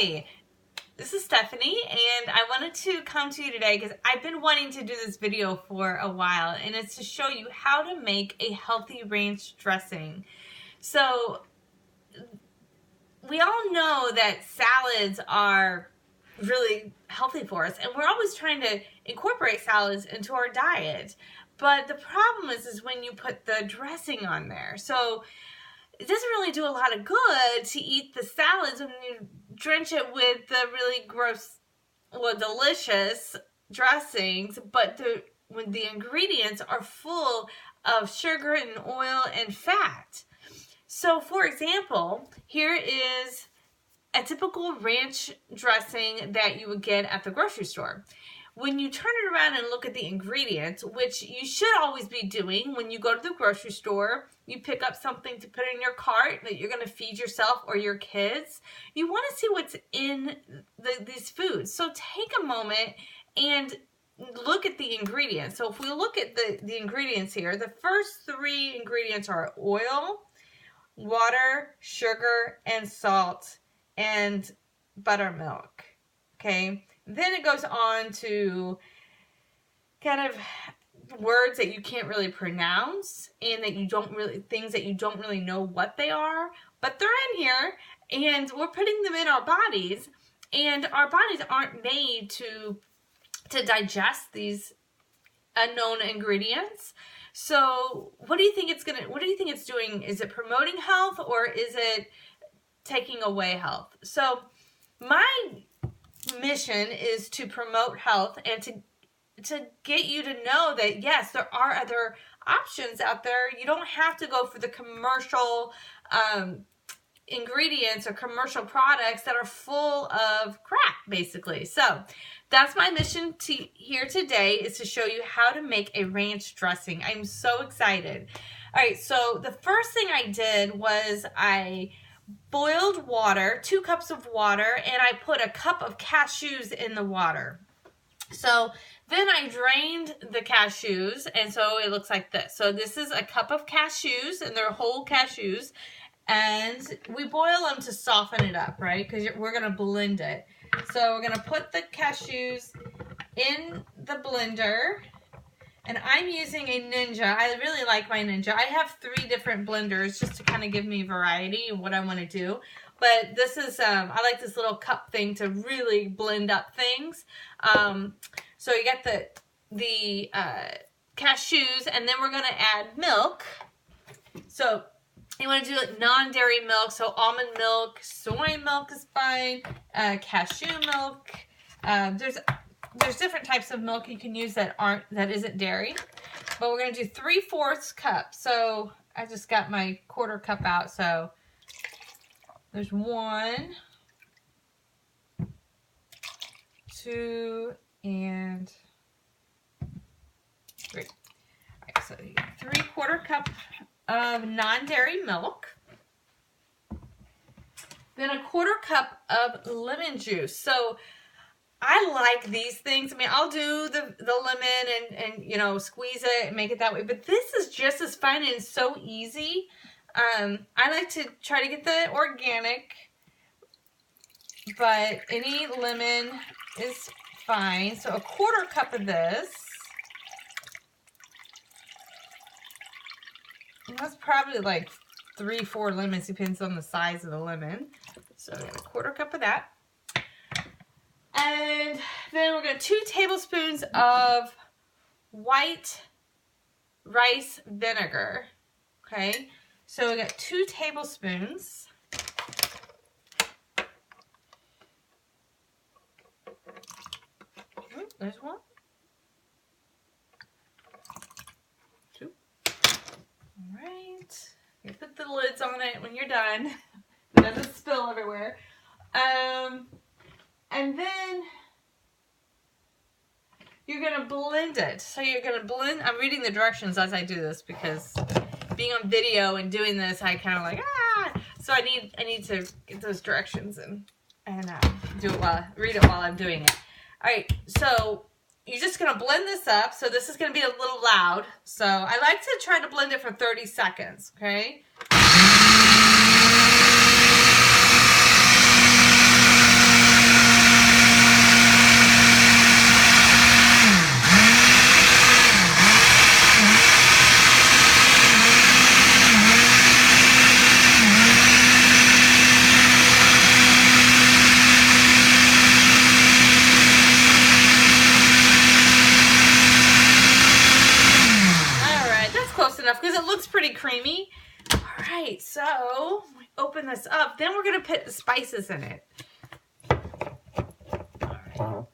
Hi, this is Stephanie, and I wanted to come to you today because I've been wanting to do this video for a while, and it's to show you how to make a healthy ranch dressing. So we all know that salads are really healthy for us, and we're always trying to incorporate salads into our diet. But the problem is when you put the dressing on there. So it doesn't really do a lot of good to eat the salads when you drench it with the really gross, well, delicious dressings, but when the ingredients are full of sugar and oil and fat. So for example, here is a typical ranch dressing that you would get at the grocery store. When you turn it around and look at the ingredients, which you should always be doing when you go to the grocery store, you pick up something to put in your cart that you're going to feed yourself or your kids, you want to see what's in these foods. So take a moment and look at the ingredients. So if we look at the ingredients here, the first three ingredients are oil, water, sugar, and salt, and buttermilk. Okay? Then it goes on to kind of words that you can't really pronounce and that you don't really, things that you don't really know what they are, but they're in here and we're putting them in our bodies, and our bodies aren't made to digest these unknown ingredients. So what do you think it's doing? Is it promoting health or is it taking away health? So my mission is to promote health and to get you to know that yes, there are other options out there. You don't have to go for the commercial ingredients or commercial products that are full of crap, basically. So that's my mission here today, is to show you how to make a ranch dressing. I'm so excited. All right, so the first thing I did was I boiled water, 2 cups of water, and I put a cup of cashews in the water. So then I drained the cashews, and so it looks like this. So this is a cup of cashews, and they're whole cashews, and we boil them to soften it up, right? Because we're going to blend it. So we're going to put the cashews in the blender. And I'm using a Ninja. I really like my Ninja. I have 3 different blenders just to kind of give me variety in what I want to do. But this is, I like this little cup thing to really blend up things. So you got the cashews, and then we're going to add milk. So you want to do it non-dairy milk. So almond milk, soy milk is fine, cashew milk. There's different types of milk you can use that isn't dairy, but we're going to do 3/4 cup. So I just got my 1/4 cup out. So there's 1, 2, and 3. All right, so 3/4 cup of non-dairy milk. Then 1/4 cup of lemon juice. So I like these things. I mean, I'll do the lemon and you know, squeeze it and make it that way. But this is just as fun and so easy. I like to try to get the organic, but any lemon is fine. So 1/4 cup of this. And that's probably like 3-4 lemons, depends on the size of the lemon. So 1/4 cup of that. And then we're going to 2 tablespoons of white rice vinegar. Okay, so we got 2 tablespoons. Oh, there's 1. 2. All right. You put the lids on it when you're done. It doesn't spill everywhere. And then you're going to blend it. So you're going to blend. I'm reading the directions as I do this because being on video and doing this, I kind of like, So I need to get those directions and read it while I'm doing it. All right. So you're just going to blend this up. So this is going to be a little loud. So I like to try to blend it for 30 seconds. Okay. So, open this up. Then we're going to put the spices in it. All right.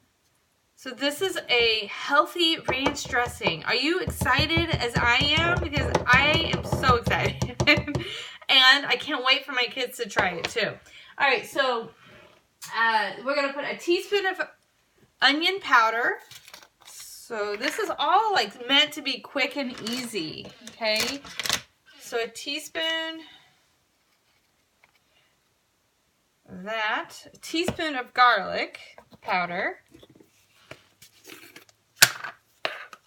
So this is a healthy ranch dressing. Are you excited as I am? Because I am so excited. And I can't wait for my kids to try it too. All right, so we're going to put a teaspoon of onion powder. So this is all like meant to be quick and easy, okay? So a teaspoon of that, a teaspoon of garlic powder.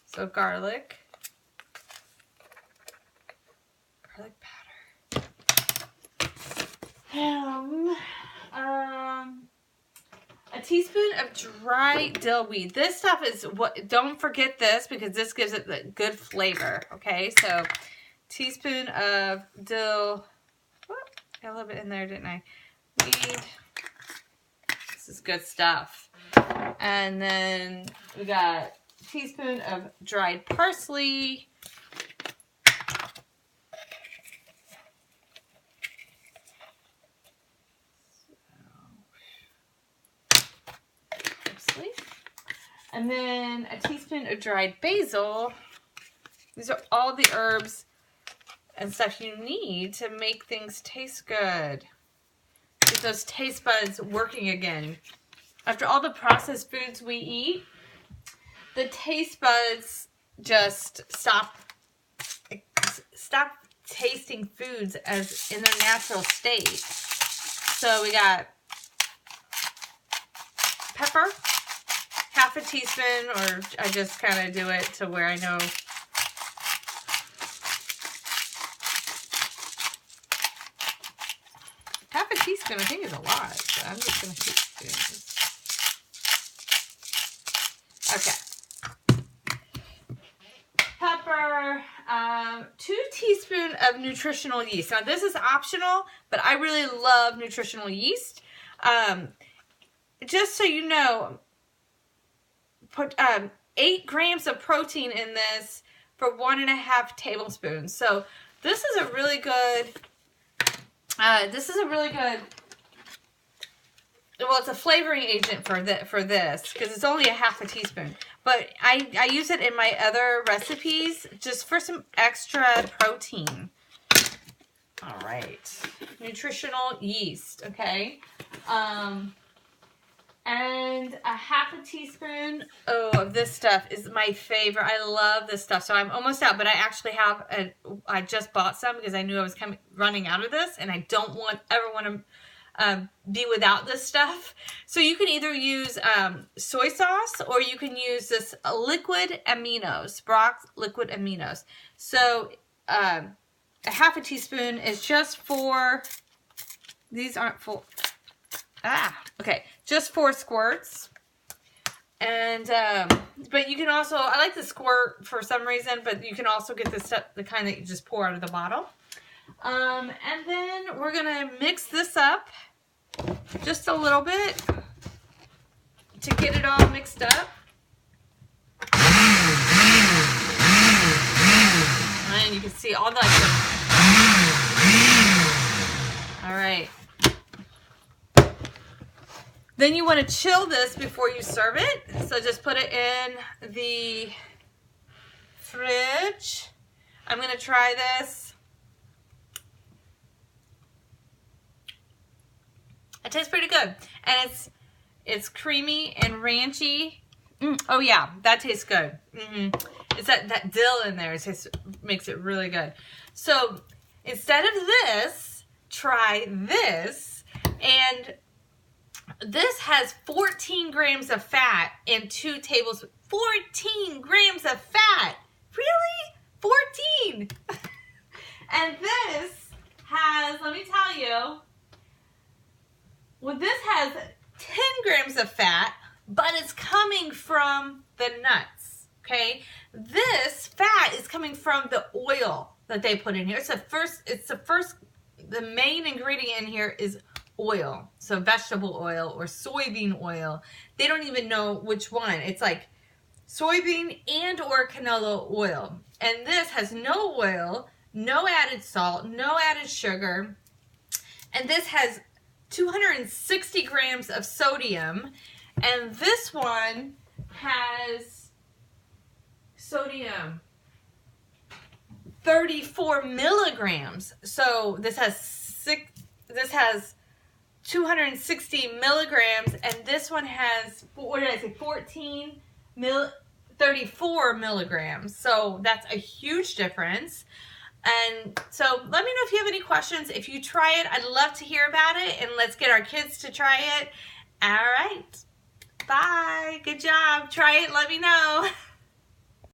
So garlic powder. A teaspoon of dry dillweed. This stuff is what, don't forget this because this gives it the good flavor, okay? So teaspoon of dill, got a little bit in there, didn't I? Weed. This is good stuff. And then we got a teaspoon of dried parsley. And then a teaspoon of dried basil. These are all the herbs and stuff you need to make things taste good. Get those taste buds working again. After all the processed foods we eat, the taste buds just stop tasting foods as in their natural state. So we got pepper. Half a teaspoon, or I just kind of do it to where I know. Half a teaspoon, I think, is a lot, so I'm just going to teaspoons. Okay. Pepper, 2 teaspoons of nutritional yeast. Now, this is optional, but I really love nutritional yeast. Just so you know, put 8 grams of protein in this for 1.5 tablespoons. So this is a really good, well, it's a flavoring agent for this because it's only a half a teaspoon. But I use it in my other recipes just for some extra protein. All right, nutritional yeast, okay. And a half a teaspoon of this stuff is my favorite. I love this stuff. So I'm almost out, but I actually have I just bought some because I knew I was running out of this, and I don't ever want to be without this stuff. So you can either use soy sauce, or you can use this liquid aminos, Brock's liquid aminos. So a half a teaspoon is just for, these aren't full. Okay, just 4 squirts. And, but you can also, I like the squirt for some reason, but you can also get this stuff, the kind that you just pour out of the bottle. And then we're going to mix this up just a little bit to get it all mixed up. And you can see all the, all right. Then you want to chill this before you serve it. So just put it in the fridge. I'm going to try this. It tastes pretty good. And it's creamy and ranchy. Oh yeah, that tastes good. It's that dill in there. It makes it really good. So instead of this, try this. And this has 14 grams of fat and 2 tablespoons. 14 grams of fat. Really? 14. And this has, let me tell you, well, this has 10 grams of fat, but it's coming from the nuts, okay? This fat is coming from the oil that they put in here. The main ingredient in here is oil. So vegetable oil or soybean oil. They don't even know which one. It's like soybean and or canola oil. And this has no oil, no added salt, no added sugar. And this has 260 grams of sodium. And this one has sodium 34 milligrams. So this has 260 milligrams, and this one has, what did I say, 34 milligrams. So that's a huge difference. And so let me know if you have any questions. If you try it, I'd love to hear about it, and let's get our kids to try it. All right. Bye. Good job. Try it. Let me know.